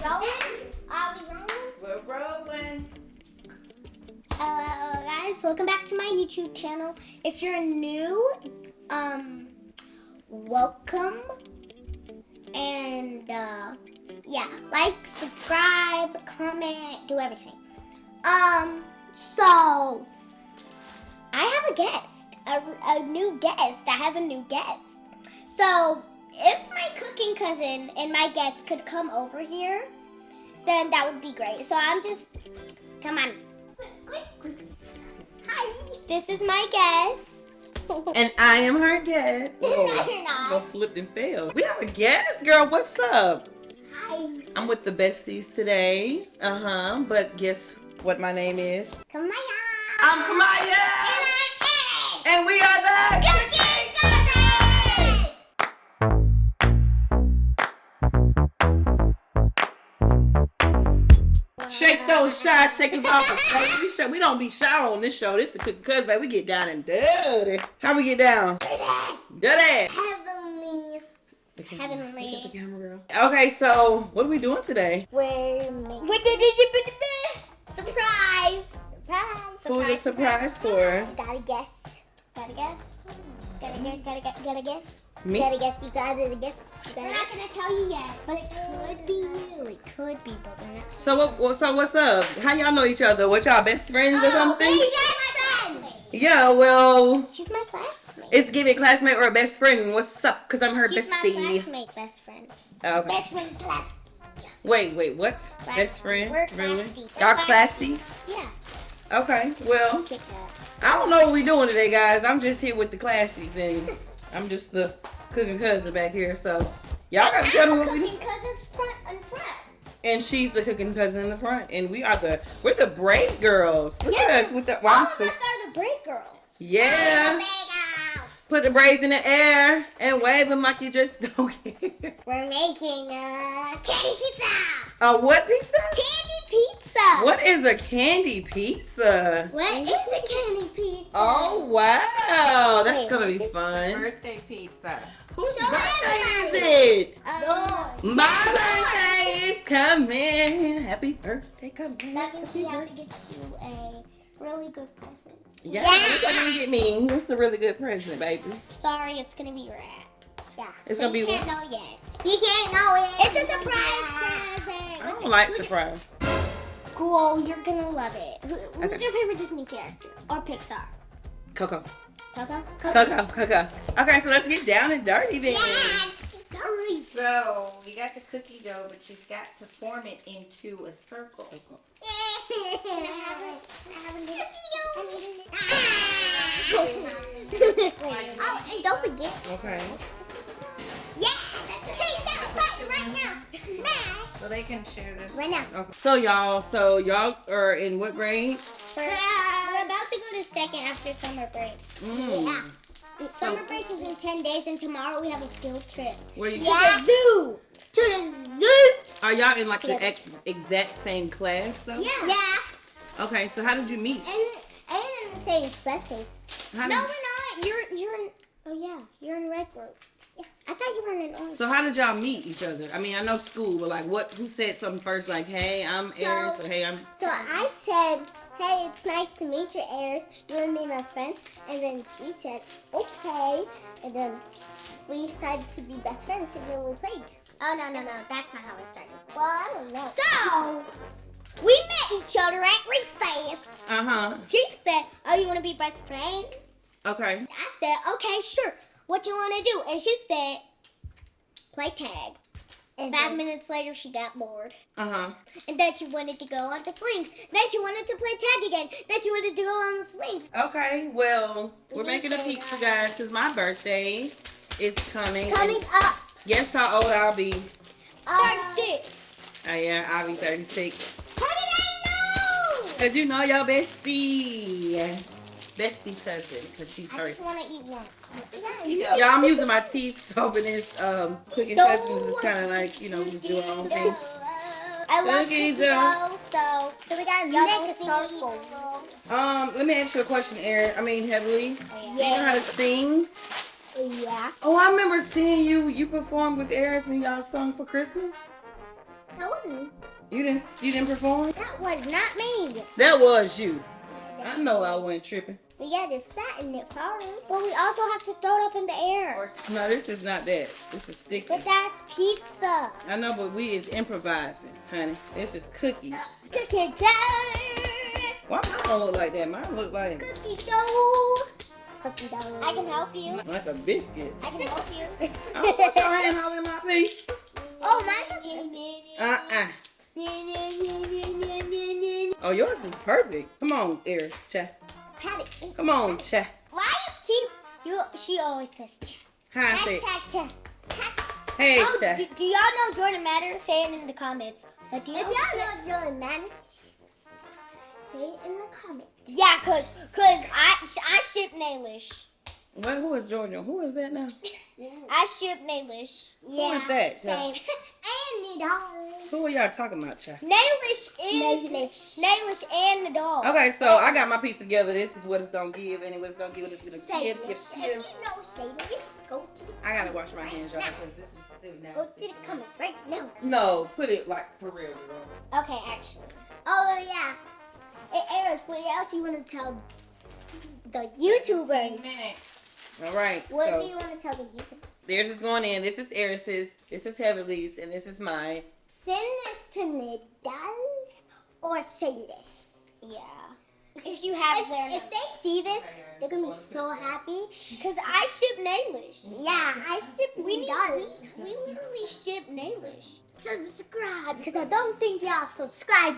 rolling? Are we rolling? We're rolling. Hello guys, welcome back to my YouTube channel. If you're new, welcome. And yeah, like, subscribe, comment, do everything. So I have a guest, a new guest. I have a new guest. So if my cooking cousin and my guest could come over here, then that would be great. So I'm just, come on. Hi. This is my guest. And I am her guest. No, you're not. No, slipped and fell. We have a guest, girl. What's up? Hi. I'm with the besties today. But guess what my name is? Kamaya. I'm Kamaya. And we are the Cooking Cousins. Shake those shy shakers off. We don't be shy on this show. This is the Cooking Cousins, baby. We get down and dirty. How we get down? Dirty. Heavenly. Look Heavenly. at the camera, girl. Okay, so what are we doing today? We're making surprise. Surprise. Who's a surprise for? Gotta guess. Gotta guess. Gotta guess. Me? Gotta guess. You gotta guess. We're not gonna tell you yet, but it could be you. It could be, but we're not. So what's up? How y'all know each other? What, y'all best friends or something? She's my friend. Yeah, well, She's my classmate. it's giving classmate or a best friend. What's up? Cause I'm her She's my bestie. classmate, best friend. Okay. Best friend, class. Wait, what? Class- Best friend? we're Really? classy. Y'all We're classies? Yeah. Okay, well, Kick ass. I don't know what we doing today, guys. I'm just here with the classies, and I'm just the cooking cousin back here. So y'all gotta tell me what we do. Cooking cousins front and front. And she's the cooking cousin in the front, and we're the braid girls. Look at us with the All of us are the break girls. Yeah. We're the big girls. Put the braids in the air and wave them like you just don't care. We're making candy pizza. A what pizza? Candy pizza. What is a candy pizza? What is a candy pizza? Oh wow, that's Wait, gonna be what's it? fun. Birthday pizza. Whose Show birthday everybody. is it? Yours. My birthday is coming. Happy birthday, come on. That means we have to get you a really good present. Yeah, what you gonna get me? What's the really good present, baby? Sorry, it's gonna be wrapped. Yeah. It's so gonna be you can't what? know yet. You can't know it. It's a surprise present. I don't like surprise. Cool, you're gonna love it. Who's Okay. your favorite Disney character or Pixar? Coco. Coco. Coco. Okay, so let's get down and dirty then. Yeah. Dirty. So you got the cookie dough, but she's got to form it into a circle. Can I have it? Oh, and don't forget. Okay. Yeah, that's okay. That's right now. Smash. So they can share this. Right now. Okay. So y'all are in what grade? We're about to go to second after summer break. Yeah. Summer break is in 10 days, and tomorrow we have a field trip. Where you? To the zoo. To the zoo. Are y'all in like the exact same class though? Yeah. Okay, so how did you meet? And in the same classes. How No, did- we're not. You're in. Oh yeah, you're in red group. Yeah. I thought you were in orange. So how did y'all meet each other? I mean, I know school, but like, who said something first? Like, hey, I'm Eris, or hey, I'm. So I said, hey, it's nice to meet you, Eris. You want to be my friend? And then she said, okay. And then we started to be best friends, and then we played. Oh, no. That's not how it started. Well, I don't know. So, we met each other at recess. She said, oh, you want to be best friends? Okay. I said, okay, sure. What you want to do? And she said, play tag. And 5 minutes later, she got bored. And then she wanted to go on the swings. Then she wanted to play tag again. Then she wanted to go on the swings. Okay, well, we're making a pizza, guys, because my birthday is coming. Coming up. Guess how old I'll be? 36. Yeah, I'll be 36. How did I know? Because you know your bestie. Bestie cousin, because she's I her. just want to eat one. Yeah, I'm using my teeth to open this cooking cousins. It's kind of like, we just do our own thing. I love Cookie cookie dough, so we gotta make a circle. Let me ask you a question, Heavenly. Do you know how to sing? Yeah. Oh, I remember seeing you performed with Eris when y'all sung for Christmas. That wasn't me. You didn't perform? That was not me. That was you. I know I wasn't tripping. We gotta flatten it, Carl. But we also have to throw it up in the air. No, this is not that. This is sticky. But that's pizza. I know, but we is improvising, honey. This is cookies. Cookie dough. Why mine don't look like that? Mine look like Cookie dough. Cookie dough. I can help you. like a biscuit. I can help you. I don't want your hand all in my face. Oh, mine's Oh, yours is perfect. Come on, Eris, cha. Pat it. Come on, cha. Why you keep... She always says cha. Hi, say. Cha. Hey, Oh, cha. do y'all know Jordan Matter? Say it in the comments. But do y'all know Jordan Matter? Say it in the comments. Yeah, cause I ship Nailish. Well, who is Jordan? Who is that now? I ship Nailish. Who is that, cha? Same. And Nadal. Who are y'all talking about, cha? Nailish is Nailish and Nadal. Okay, so I got my piece together. This is what it's gonna give, and what it's gonna give, it's gonna Say give. this. If you know Shadish, go to the I gotta wash my hands, y'all, because this is so go nasty. to the comments right now. No, put it like for real, girl. Okay, actually. Oh yeah. Hey, Eris, what else you want to tell the YouTubers? Minutes. All right. What so do you want to tell the YouTubers? theirs is going in. This is Eris's. This is Heavenly's, and this is mine. Send this to Nadal or Shadish. Yeah. If you have if they see this, they're gonna be so happy. Cause I ship Nailish. Yeah, I ship Nadal. We literally ship Nailish. Subscribe, because I don't think y'all subscribe.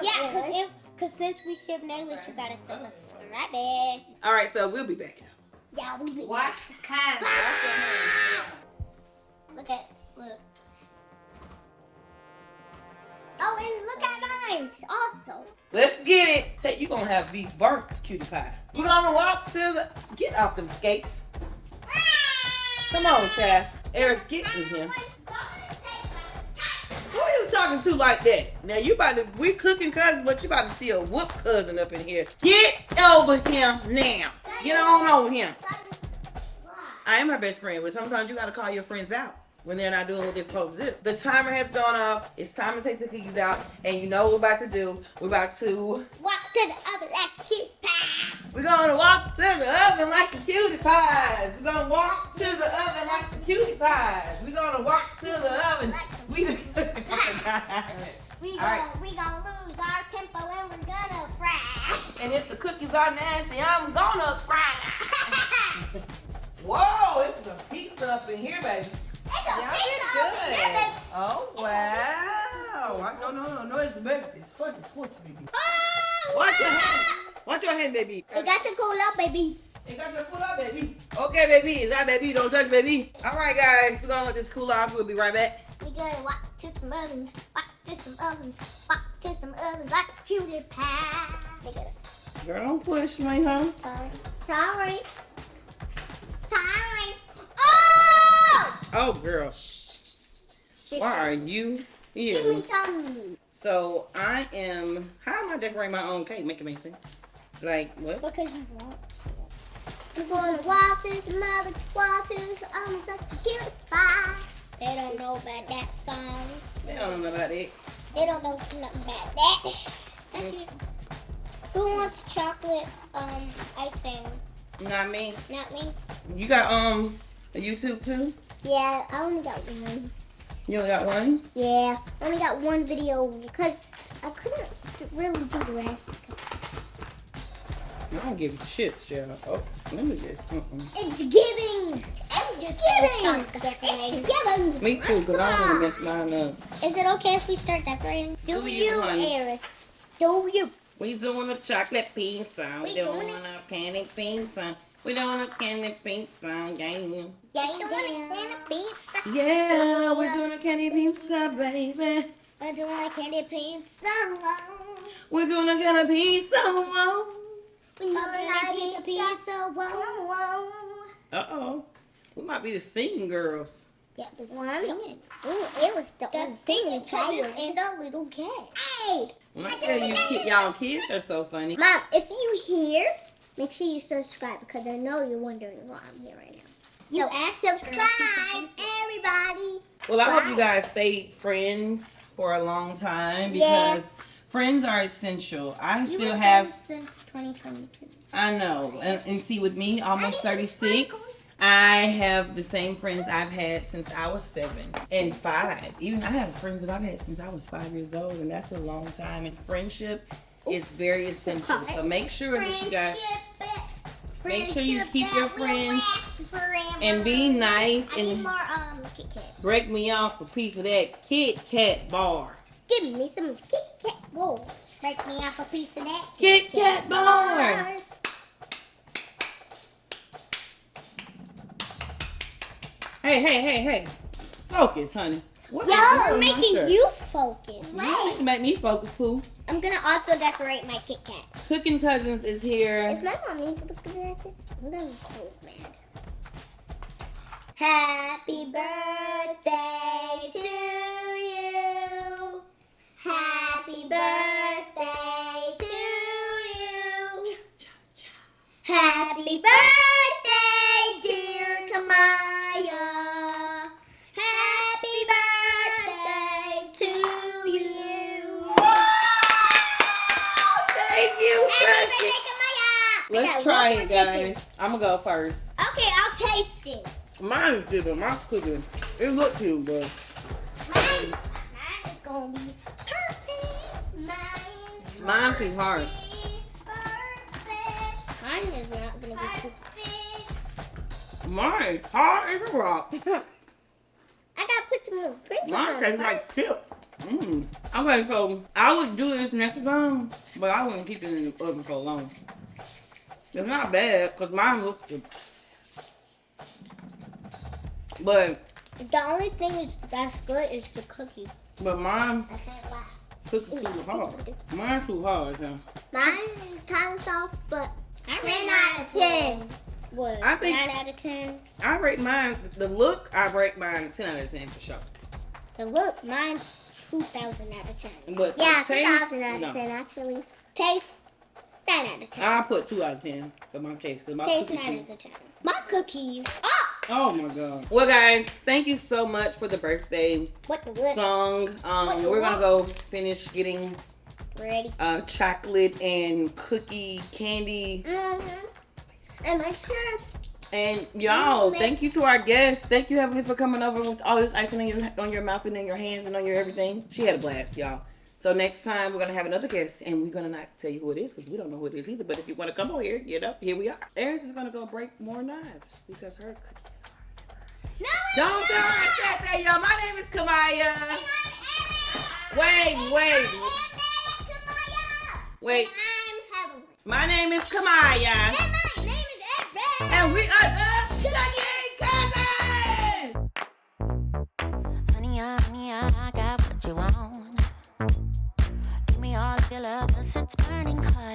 Yeah, because since we ship Nailish, you gotta subscribe it. All right, so we'll be back out. Yeah, we be. Wash hands. Wash your hands. Look. Oh, and look at mine also. Let's get it. You gonna have beef burnt, cutie pie. You gonna walk to the. Get off them skates. Come on, child. Eris, get in here. Who are you talking to like that? Now you about to, we cooking cousins, but you about to see a whoop cousin up in here. Get over here now. Get on over here. I am her best friend, but sometimes you gotta call your friends out when they're not doing what they're supposed to do. The timer has gone off. It's time to take the cookies out, and you know what we're about to do. We're about to walk to the oven like cutie pie. We're gonna walk to the oven like some cutie pies. We're gonna walk to the oven like some cutie pies. We're gonna walk to the oven. We gonna lose our tempo and we're gonna fry. And if the cookies are nasty, I'm gonna fry. Whoa, it's a pizza up in here, baby. It's a Y'all pizza did up good. here, baby. Oh wow! No! It's the baby. It's what, baby. Oh, Watch your wow. hand. Watch your hand, baby. It got to cool up, baby. It got to cool up, baby. Okay, baby. Is that baby? Don't touch, baby. All right, guys. We're gonna let this cool off. We'll be right back. We gonna walk to some ovens. Walk to some ovens. Walk to some ovens like a cutie pie. Girl, don't push me, huh? Sorry. Oh! Oh, girl. Why are you Give here? me some. So I am. How am I decorating my own cake? Make it make sense. Like what? Because you want to. We're gonna walk to some ovens. Walk to some ovens like a cutie pie. They don't know about that song. They don't know about it. They don't know nothing about that. That's it. Who wants chocolate icing? Not me. Not me. You got a YouTube too? Yeah, I only got one. You only got one? Yeah, I only got one video because I couldn't really do the rest. I don't give shits, y'all. Oh, let me just. It's giving. It's giving. Me too, because I don't want to mess mine up. Is it okay if we start decorating? Do you, honey? Eris? Do you? We doing a chocolate pizza. We We doing doing a candy pizza. We doing a candy pizza, yeah. Pizza. Yeah, we're doing a candy pizza, baby. We're doing a candy pizza. We're doing a candy pizza, whoa. We're doing a pizza. Whoa. Uh-oh. We might be the singing girls. Yeah, the singing. Ooh, Eris the singing child and a little cat. Hey! When I tell you, y'all kids are so funny. Mom, if you here, make sure you subscribe because I know you're wondering why I'm here right now. So subscribe, everybody. Well, I hope you guys stayed friends for a long time Yeah. because friends are essential. I You still were have. friends since 2022. I know, and see, with me, almost I need some 36, I have the same friends I've had since I was 7 and 5. Even I have friends that I've had since I was 5 years old, and that's a long time. And friendship is very essential. So make sure that you guys. Make sure you keep your friends and be nice I need and more Kit Kat. break me off a piece of that Kit Kat bar. Give me some Kit Kat. Whoa. Break me off a piece of that Kit Kat bar. bars. Hey. Focus, honey. What Yo, is this I'm on my making shirt? you focus. You need to make me focus, Pooh. I'm gonna also decorate my Kit Kats. Cooking Cousins is here. If my mommy's looking at this, I'm gonna be so mad. Happy birthday to you. Happy birthday to you. Happy birthday, dear Kamaya. Happy birthday to you. Thank you, Happy Cookie. birthday, Kamaya. Let's try it, guys. I'm gonna go first. Okay, I'll taste it. Mine is different. Mine's cooking. It looks cute, but Mine is gonna be perfect. mine's too hard. Perfect. Mine is not gonna be too perfect. Mine's hard as a rock. I gotta put some more prints Mine on tastes like chip. Okay, so I would do this next time, but I wouldn't keep it in the oven for long. It's not bad because mine looks good. But The only thing that's good is the cookie. mine I can't lie. cookies too hard. Mine's too hard, huh? Mine is kind of soft, but 10 out of 10. What? I think- 9 out of 10. I rate mine, the look, I rate mine 10 out of 10 for sure. The look, mine's 2,000 out of 10. But the Yeah, taste, 2,000 out no. of 10 actually. Taste, 10 out of 10. I'll put 2 out of 10 for my taste. Cause my Taste, cookies 9 is- out of 10. My cookies. Oh! Oh my god. Well, guys, thank you so much for the birthday What the what? song. the We're gonna what? go finish getting Ready? chocolate and cookie candy. And my shirt. And y'all, thank you to our guests. Thank you, Heavenly, for coming over with all this icing on your mouth and in your hands and on your everything. She had a blast, y'all. So next time we're gonna have another guest, and we're gonna not tell you who it is because we don't know who it is either. But if you want to come over here, here we are. Eris is gonna go break more knives because her cookie is hard. No, Don't tell her I said that, y'all. My name is Kamaya. Wait. I'm Heavenly. My name is Kamaya, And my name is Erin. and we are the Cookie Cousins. Honey, I got what you want. Give me all of your love, 'cause it's burning hot.